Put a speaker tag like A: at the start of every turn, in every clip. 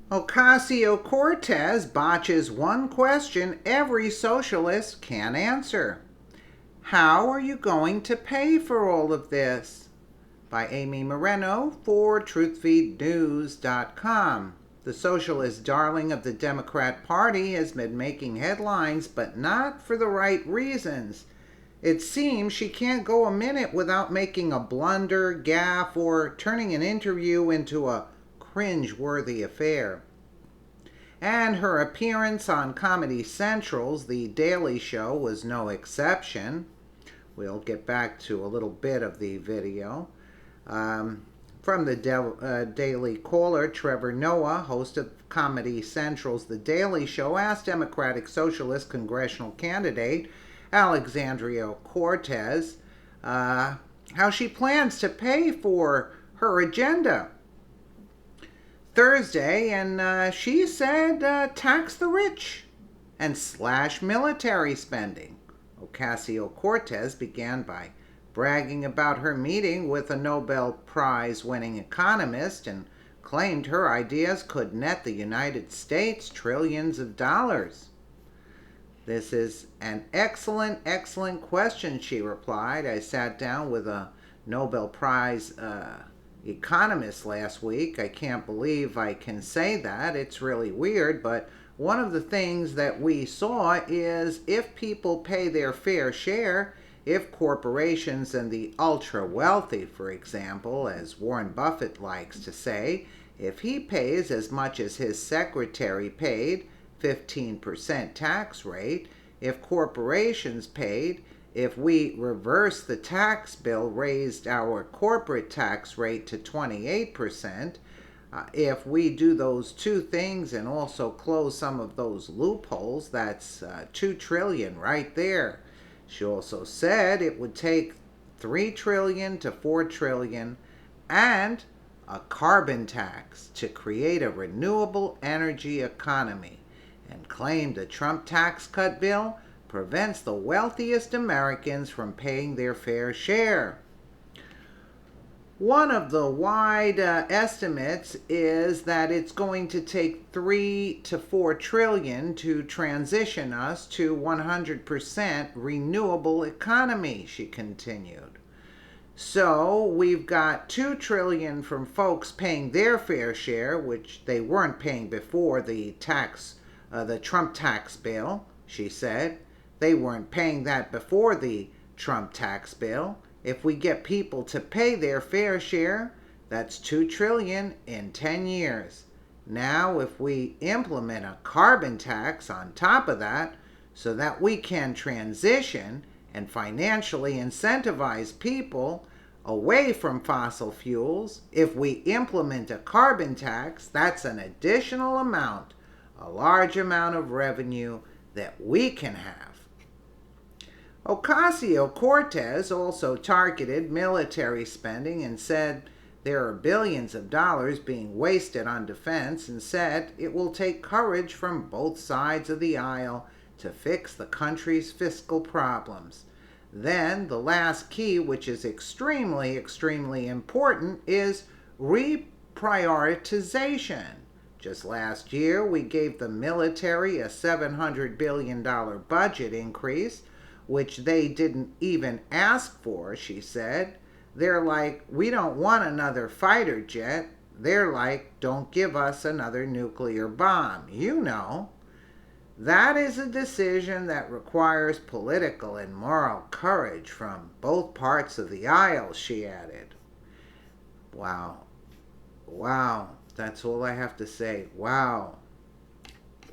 A: Ocasio-Cortez botches one question every socialist can answer. How are you going to pay for all of this? By Amy Moreno for truthfeednews.com. The socialist darling of the Democrat Party has been making headlines, but not for the right reasons. It seems she can't go a minute without making a blunder, gaffe, or turning an interview into a cringe-worthy affair. And her appearance on Comedy Central's The Daily Show was no exception. We'll get back to a little bit of the video. From the Daily Caller, Trevor Noah, host of Comedy Central's The Daily Show, asked Democratic Socialist congressional candidate Alexandria Cortez how she plans to pay for her agenda Thursday, and she said tax the rich and slash military spending. Ocasio-Cortez began by bragging about her meeting with a Nobel Prize-winning economist and claimed her ideas could net the United States trillions of dollars. This is an excellent question, she replied. I sat down with a Nobel Prize economist last week. I can't believe I can say that. It's really weird, but one of the things that we saw is if people pay their fair share, if corporations and the ultra-wealthy, for example, as Warren Buffett likes to say, if he pays as much as his secretary paid, 15% tax rate, if corporations paid, if we reverse the tax bill, raised our corporate tax rate to 28%, if we do those two things and also close some of those loopholes, that's $2 trillion right there. She also said it would take $3 trillion to $4 trillion and a carbon tax to create a renewable energy economy, and claimed a Trump tax cut bill prevents the wealthiest Americans from paying their fair share. One of the wide estimates is that it's going to take $3 to $4 trillion to transition us to 100% renewable economy, she continued. So we've got $2 trillion from folks paying their fair share, which they weren't paying before the Trump tax bill, she said. They weren't paying that before the Trump tax bill. If we get people to pay their fair share, that's $2 trillion in 10 years. Now, if we implement a carbon tax on top of that, so that we can transition and financially incentivize people away from fossil fuels, if we implement a carbon tax, that's an additional amount, a large amount of revenue that we can have. Ocasio-Cortez also targeted military spending and said there are billions of dollars being wasted on defense, and said it will take courage from both sides of the aisle to fix the country's fiscal problems. Then the last key, which is extremely important, is reprioritization. Just last year, we gave the military a $700 billion budget increase, which they didn't even ask for, she said. They're like, we don't want another fighter jet. They're like, don't give us another nuclear bomb. You know. That is a decision that requires political and moral courage from both parts of the aisle, she added. Wow. That's all I have to say. Wow.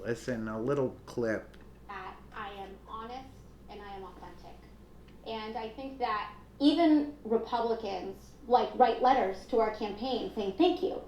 A: Listen, a little clip.
B: I am honest and I am authentic. And I think that even Republicans write letters to our campaign saying thank you.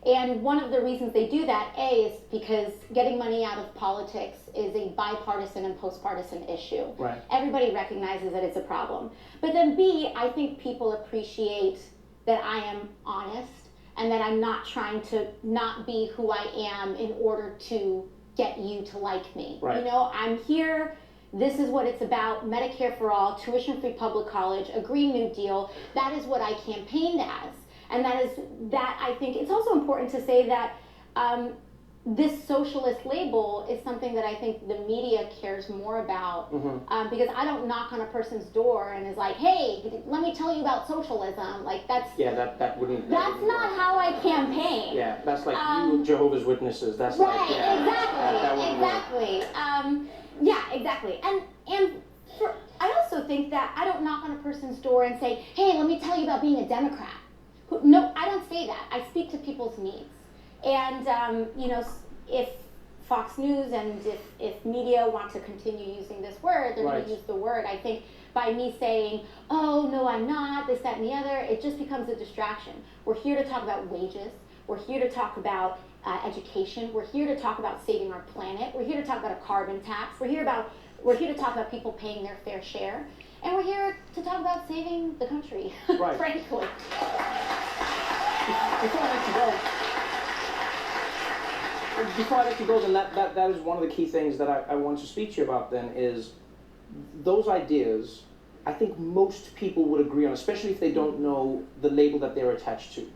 B: And one of the reasons they do that, A, is because getting money out of politics is a bipartisan and postpartisan issue.
C: Right.
B: Everybody recognizes that it's a problem. But then B, I think people appreciate that I am honest and that I'm not trying to not be who I am in order to get you to like me.
C: Right.
B: You know, I'm here. This is what it's about. Medicare for all, tuition-free public college, a Green New Deal. That is what I campaigned as. And that I think it's also important to say that this socialist label is something that I think the media cares more about, because I don't knock on a person's door and is like, hey, let me tell you about socialism. Like that's
C: that wouldn't.
B: That's not how I campaign.
C: Yeah, that's like you Jehovah's Witnesses. That's
B: right,
C: like
B: exactly. Yeah, exactly. And I also think that I don't knock on a person's door and say, hey, let me tell you about being a Democrat. No, I don't say that. I speak to people's needs. And, if Fox News and if media want to continue using this word, they're going to use the word. I think by me saying, oh, no, I'm not, this, that, and the other, it just becomes a distraction. We're here to talk about wages. We're here to talk about education. We're here to talk about saving our planet. We're here to talk about a carbon tax. We're here to talk about people paying their fair share. And we're here to talk about saving the country, frankly.
C: Before I let you go, then that is one of the key things that I want to speak to you about then is those ideas. I think most people would agree on, especially if they don't know the label that they're attached to,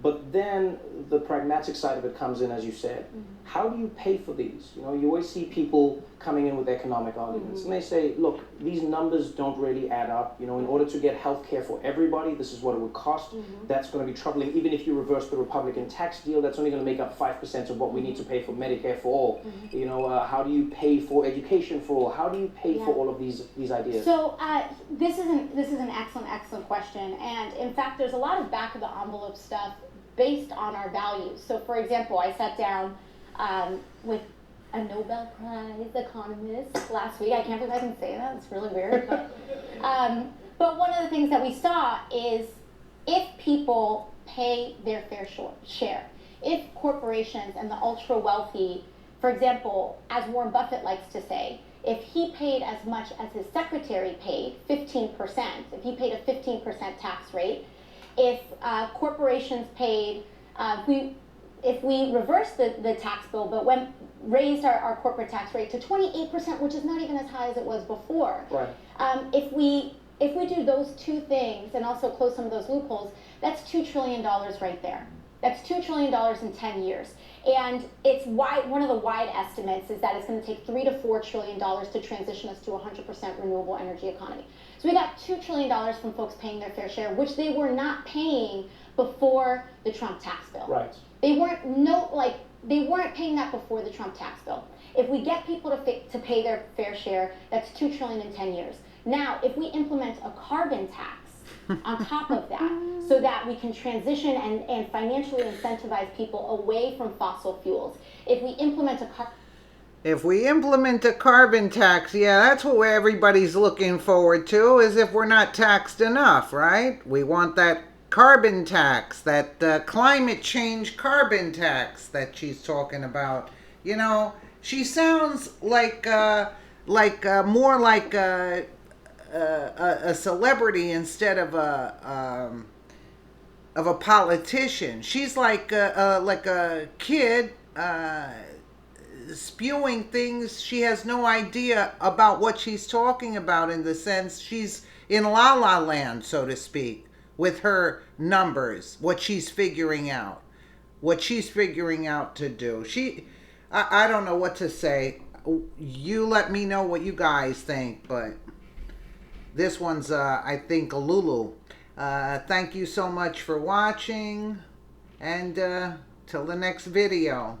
C: But then the pragmatic side of it comes in, as you said. How do you pay for these? You always see people coming in with economic arguments, and they say, look, these numbers don't really add up. In order to get health care for everybody, this is what it would cost. That's going to be troubling. Even if you reverse the Republican tax deal, that's only going to make up 5% of what we need to pay for Medicare for all. How do you pay for education for all? How do you pay for all of these ideas?
B: So this is an excellent question. And in fact, there's a lot of back of the envelope stuff based on our values. So for example, I sat down with a Nobel Prize economist last week. I can't believe I can say that. It's really weird. But one of the things that we saw is if people pay their fair share, if corporations and the ultra wealthy, for example, as Warren Buffett likes to say, if he paid as much as his secretary paid, 15%, if he paid a 15% tax rate, if corporations paid, if we reversed the tax bill but raised our corporate tax rate to 28%, which is not even as high as it was before. If we do those two things and also close some of those loopholes, that's $2 trillion right there. That's $2 trillion in 10 years. And it's one of the wide estimates is that it's going to take $3 to $4 trillion to transition us to a 100% renewable energy economy. So we got $2 trillion from folks paying their fair share, which they were not paying before the Trump tax bill. They weren't paying that before the Trump tax bill. If we get people to pay their fair share, that's $2 trillion in 10 years. Now, if we implement a carbon tax on top of that, so that we can transition and financially incentivize people away from fossil fuels. If we implement
A: a carbon tax, that's what everybody's looking forward to, is if we're not taxed enough, right? We want that carbon tax, that climate change carbon tax that she's talking about. She sounds like more like a celebrity instead of a politician. She's like a kid spewing things she has no idea about what she's talking about, in the sense she's in la la land, so to speak, with her numbers, what she's figuring out to do. I don't know what to say. You let me know what you guys think, but this one's, I think, a Lulu. Thank you so much for watching, and till the next video.